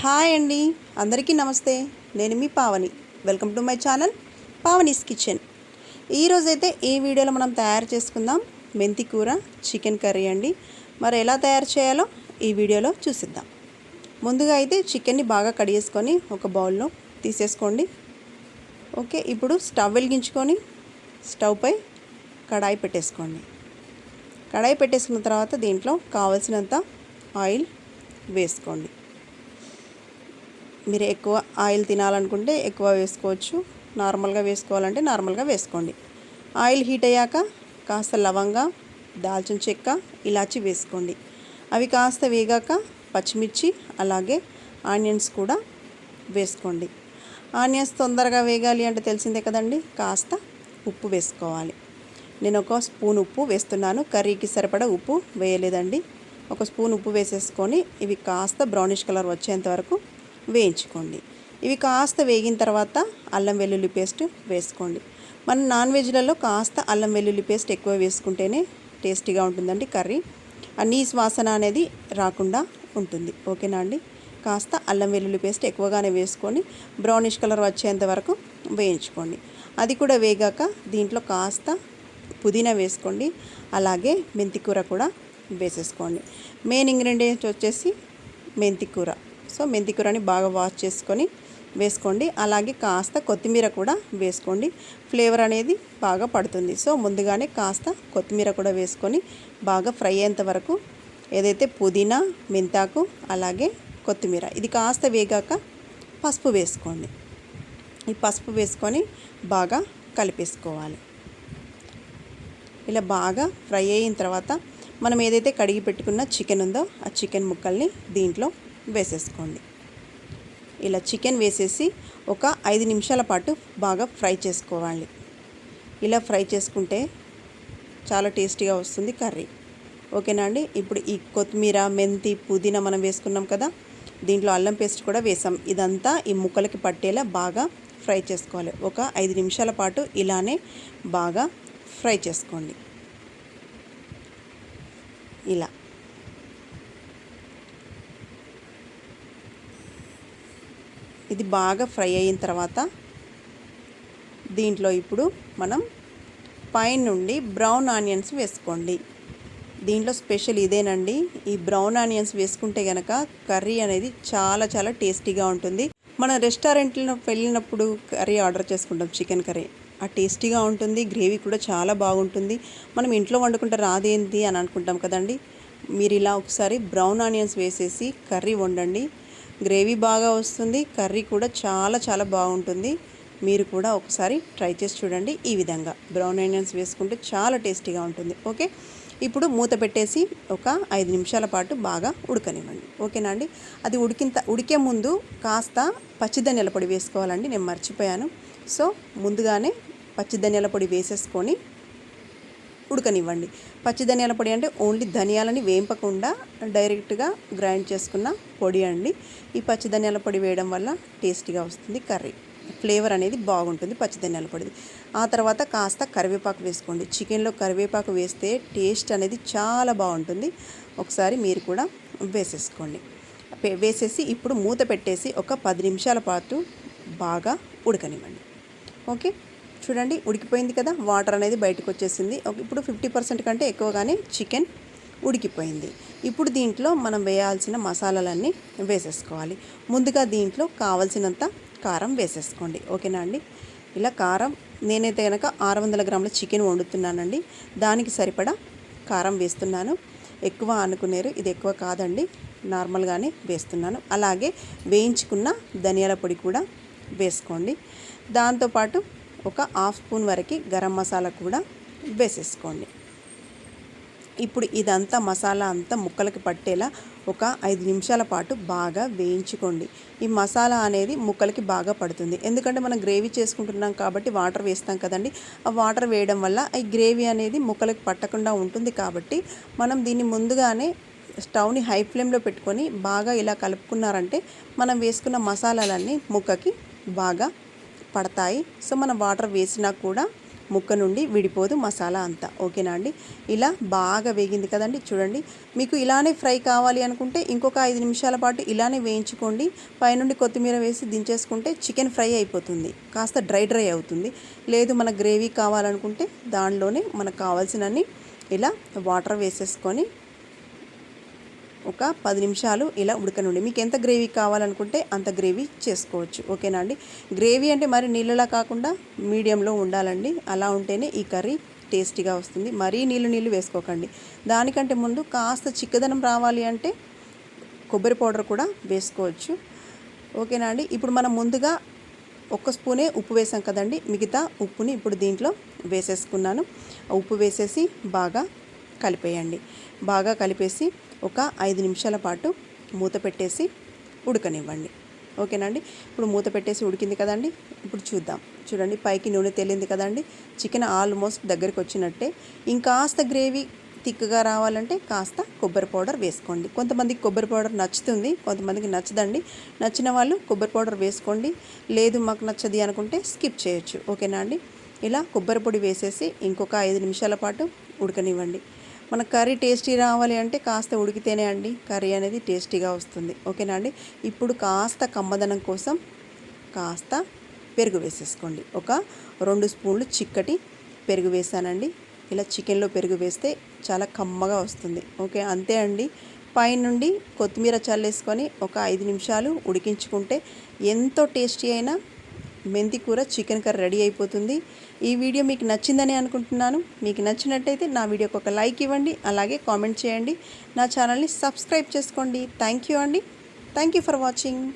Hi అండి, అందరికీ నమస్తే. నేను మీ Pavani. Welcome to my channel Pavani's kitchen. ఈరోజైతే ఈ వీడియోలో మనం తయారు చేసుకుందాం మెంతి కూర చికెన్ కర్రీ అండి. మరి ఎలా తయారు చేయాలో ఈ వీడియోలో చూసిద్దాం. ముందుగా అయితే చికెన్ని బాగా కడిగేసుకొని ఒక బౌల్లో తీసేసుకోండి. ఓకే, ఇప్పుడు స్టవ్ వెలిగించుకొని స్టవ్పై కడాయి పెట్టేసుకోండి. కడాయి పెట్టేసుకున్న తర్వాత దీంట్లో కావలసినంత ఆయిల్ వేసుకోండి. మీరు ఎక్కువ ఆయిల్ తినాలనుకుంటే ఎక్కువ వేసుకోవచ్చు, నార్మల్గా వేసుకోవాలంటే నార్మల్గా వేసుకోండి. ఆయిల్ హీట్ అయ్యాక కాస్త లవంగా, దాల్చిన చెక్క, ఇలాచి వేసుకోండి. అవి కాస్త వేగాక పచ్చిమిర్చి అలాగే ఆనియన్స్ కూడా వేసుకోండి. ఆనియన్స్ తొందరగా వేగాలి అంటే తెలిసిందే కదండి, కాస్త ఉప్పు వేసుకోవాలి. నేను ఒక స్పూన్ ఉప్పు వేస్తున్నాను, కర్రీకి సరిపడా ఉప్పు వేయలేదండి. ఒక స్పూన్ ఉప్పు వేసేసుకొని ఇవి కాస్త బ్రౌనిష్ కలర్ వచ్చేంత వరకు వేయించుకోండి. ఇవి కాస్త వేగిన తర్వాత అల్లం వెల్లుల్లి పేస్ట్ వేసుకోండి. మన నాన్ వెజ్లలో కాస్త అల్లం వెల్లుల్లి పేస్ట్ ఎక్కువ వేసుకుంటేనే టేస్టీగా ఉంటుందండి కర్రీ. ఆ నీసు వాసన అనేది రాకుండా ఉంటుంది. ఓకేనా అండి, కాస్త అల్లం వెల్లుల్లి పేస్ట్ ఎక్కువగానే వేసుకొని బ్రౌనిష్ కలర్ వచ్చేంత వరకు వేయించుకోండి. అది కూడా వేగాక దీంట్లో కాస్త పుదీనా వేసుకోండి, అలాగే మెంతి కూర కూడా వేసేసుకోండి. మెయిన్ ఇంగ్రీడియంట్స్ వచ్చేసి మెంతి కూర. సో మెంతి కూరని బాగా వాష్ చేసుకొని వేసుకోండి. అలాగే కాస్త కొత్తిమీర కూడా వేసుకోండి, ఫ్లేవర్ అనేది బాగా పడుతుంది. సో ముందుగానే కాస్త కొత్తిమీర కూడా వేసుకొని బాగా ఫ్రై అయ్యేంత వరకు ఏదైతే పుదీనా, మెంతాకు అలాగే కొత్తిమీర ఇది కాస్త వేగాక పసుపు వేసుకోండి. ఈ పసుపు వేసుకొని బాగా కలిపేసుకోవాలి. ఇలా బాగా ఫ్రై అయిన తర్వాత మనం ఏదైతే కడిగి పెట్టుకున్న చికెన్ ఉందో ఆ చికెన్ ముక్కల్ని దీంట్లో వేసేసుకోండి. ఇలా చికెన్ వేసేసి ఒక 5 నిమిషాల పాటు బాగా ఫ్రై చేసుకోవాలి. ఇలా ఫ్రై చేసుకుంటే చాలా టేస్టీగా వస్తుంది కర్రీ. ఓకేనా అండి. ఇప్పుడు ఈ కొత్తిమీర, మెంతి, పుదీనా మనం వేసుకున్నాం కదా, దీంట్లో అల్లం పేస్ట్ కూడా వేసాం. ఇదంతా ఈ ముక్కలకి పట్టేలా బాగా ఫ్రై చేసుకోవాలి. ఒక 5 నిమిషాల పాటు ఇలానే బాగా ఫ్రై చేసుకోండి. ఇలా ఇది బాగా ఫ్రై అయిన తర్వాత దీంట్లో ఇప్పుడు మనం పైన నుండి బ్రౌన్ ఆనియన్స్ వేసుకోండి. దీంట్లో స్పెషల్ ఇదేనండి. ఈ బ్రౌన్ ఆనియన్స్ వేసుకుంటే కనుక కర్రీ అనేది చాలా చాలా టేస్టీగా ఉంటుంది. మన రెస్టారెంట్లో వెళ్ళినప్పుడు కర్రీ ఆర్డర్ చేసుకుంటాం, చికెన్ కర్రీ. ఆ టేస్టీగా ఉంటుంది, గ్రేవీ కూడా చాలా బాగుంటుంది. మనం ఇంట్లో వండుకుంటే రాదేంటి అని అనుకుంటాం కదండి. మీరు ఇలా ఒకసారి బ్రౌన్ ఆనియన్స్ వేసేసి కర్రీ వండండి, గ్రేవీ బాగా వస్తుంది, కర్రీ కూడా చాలా చాలా బాగుంటుంది. మీరు కూడా ఒకసారి ట్రై చేసి చూడండి. ఈ విధంగా బ్రౌన్ ఆనియన్స్ వేసుకుంటే చాలా టేస్టీగా ఉంటుంది. ఓకే, ఇప్పుడు మూత పెట్టేసి ఒక 5 నిమిషాల పాటు బాగా ఉడకనివ్వండి. ఓకేనా అండి. అది ఉడికే ముందు కాస్త పచ్చిధనియాల పొడి వేసుకోవాలండి, నేను మర్చిపోయాను. సో ముందుగానే పచ్చిధనియాల పొడి వేసేసుకొని ఉడకనివ్వండి. పచ్చిధనియాల పొడి అంటే ఓన్లీ ధనియాలని వేంపకుండా డైరెక్ట్గా గ్రైండ్ చేసుకున్న పొడి అండి. ఈ పచ్చిధనియాల పొడి వేయడం వల్ల టేస్టీగా వస్తుంది కర్రీ, ఫ్లేవర్ అనేది బాగుంటుంది పచ్చిధనియాల పొడిది. ఆ తర్వాత కాస్త కరివేపాకు వేసుకోండి. చికెన్లో కరివేపాకు వేస్తే టేస్ట్ అనేది చాలా బాగుంటుంది. ఒకసారి మీరు కూడా వేసేసుకోండి. వేసేసి ఇప్పుడు మూత పెట్టేసి ఒక 10 నిమిషాల పాటు బాగా ఉడకనివ్వండి. ఓకే, చూడండి ఉడికిపోయింది కదా, వాటర్ అనేది బయటకు వచ్చేసింది. ఇప్పుడు 50% కంటే ఎక్కువగానే చికెన్ ఉడికిపోయింది. ఇప్పుడు దీంట్లో మనం వేయాల్సిన మసాలాలన్నీ వేసేసుకోవాలి. ముందుగా దీంట్లో కావలసినంత కారం వేసేసుకోండి. ఓకేనా అండి. ఇలా కారం నేనైతే కనుక 600 గ్రాముల చికెన్ వండుతున్నానండి, దానికి సరిపడా కారం వేస్తున్నాను. ఎక్కువ అనుకునేరు, ఇది ఎక్కువ కాదండి, నార్మల్గానే వేస్తున్నాను. అలాగే వేయించుకున్న ధనియాల పొడి కూడా వేసుకోండి. దాంతోపాటు ఒక 1/2 స్పూన్ వరకు గరం మసాలా కూడా వేసేసుకోండి. ఇప్పుడు ఇదంతా మసాలా అంతా ముక్కలకి పట్టేలా ఒక 5 నిమిషాల పాటు బాగా వేయించుకోండి. ఈ మసాలా అనేది ముక్కలకి బాగా పడుతుంది, ఎందుకంటే మనం గ్రేవీ చేసుకుంటున్నాం కాబట్టి వాటర్ వేస్తాం కదండి. ఆ వాటర్ వేయడం వల్ల ఈ గ్రేవీ అనేది ముక్కలకి పట్టకుండా ఉంటుంది. కాబట్టి మనం దీన్ని ముందుగానే స్టవ్ని హై ఫ్లేమ్లో పెట్టుకొని బాగా ఇలా కలుపుకున్నారంటే మనం వేసుకున్న మసాలాలన్నీ ముక్కకి బాగా పడతాయి. సో మనం వాటర్ వేసినా కూడా ముక్క నుండి విడిపోదు మసాలా అంతా. ఓకేనా అండి? ఇలా బాగా వేగింది కదండి. చూడండి, మీకు ఇలానే ఫ్రై కావాలి అనుకుంటే ఇంకొక 5 నిమిషాల పాటు ఇలానే వేయించుకోండి. పైనుండి కొత్తిమీర వేసి దించేసుకుంటే చికెన్ ఫ్రై అయిపోతుంది, కాస్త డ్రై అవుతుంది. లేదు మన గ్రేవీ కావాలనుకుంటే దానిలోనే మనకు కావాల్సినన్ని ఇలా వాటర్ వేసేసుకొని ఒక 10 నిమిషాలు ఇలా ఉడకనుండి. మీకు ఎంత గ్రేవీ కావాలనుకుంటే అంత గ్రేవీ చేసుకోవచ్చు. ఓకేనా అండి? గ్రేవీ అంటే మరి నీళ్ళలా కాకుండా మీడియంలో ఉండాలండి. అలా ఉంటేనే ఈ కర్రీ టేస్టీగా వస్తుంది. మరీ నీళ్ళు వేసుకోకండి. దానికంటే ముందు కాస్త చిక్కదనం రావాలి అంటే కొబ్బరి పౌడర్ కూడా వేసుకోవచ్చు. ఓకేనా అండి? ఇప్పుడు మనం ముందుగా 1 స్పూనే ఉప్పు వేసాం కదండి. మిగతా ఉప్పుని ఇప్పుడు దీంట్లో వేసేసుకున్నాను. ఉప్పు వేసేసి బాగా కలిపేయండి. బాగా కలిపేసి ఒక 5 నిమిషాల పాటు మూత పెట్టేసి ఉడకనివ్వండి. ఓకేనండి? ఇప్పుడు మూత పెట్టేసి ఉడికింది కదండి. ఇప్పుడు చూద్దాం. చూడండి, పైకి నూనె తేలింది కదండి. చికెన్ ఆల్మోస్ట్ దగ్గరికి వచ్చినట్టే. ఇంకాస్త గ్రేవీ థిక్గా రావాలంటే కాస్త కొబ్బరి పౌడర్ వేసుకోండి. కొంతమందికి కొబ్బరి పౌడర్ నచ్చుతుంది, కొంతమందికి నచ్చదండి. నచ్చిన వాళ్ళు కొబ్బరి పౌడర్ వేసుకోండి. లేదు మాకు నచ్చది అనుకుంటే స్కిప్ చేయొచ్చు. ఓకేనా అండి? ఇలా కొబ్బరి పొడి వేసేసి ఇంకొక 5 నిమిషాల పాటు ఉడకనివ్వండి. మన కర్రీ టేస్టీ రావాలి అంటే కాస్త ఉడికితేనే అండి కర్రీ అనేది టేస్టీగా వస్తుంది. ఓకేనా అండి? ఇప్పుడు కాస్త కమ్మదనం కోసం కాస్త పెరుగు వేసేసుకోండి. ఒక 2 స్పూన్లు చిక్కటి పెరుగు వేసానండి. ఇలా చికెన్లో పెరుగు వేస్తే చాలా కమ్మగా వస్తుంది. ఓకే, అంతే అండి. పైనుండి కొత్తిమీర చల్లేసుకొని ఒక 5 నిమిషాలు ఉడికించుకుంటే ఎంతో టేస్టీ అయిన మెంతి కూర చికెన్ కర్రీ రెడీ అయిపోతుంది. ఈ వీడియో మీకు నచ్చిందని అనుకుంటున్నాను. మీకు నచ్చినట్టయితే నా వీడియోకి ఒక లైక్ ఇవ్వండి, అలాగే కామెంట్ చేయండి. నా ఛానల్ని సబ్స్క్రైబ్ చేసుకోండి. థ్యాంక్ యూ అండి. Thank you for watching.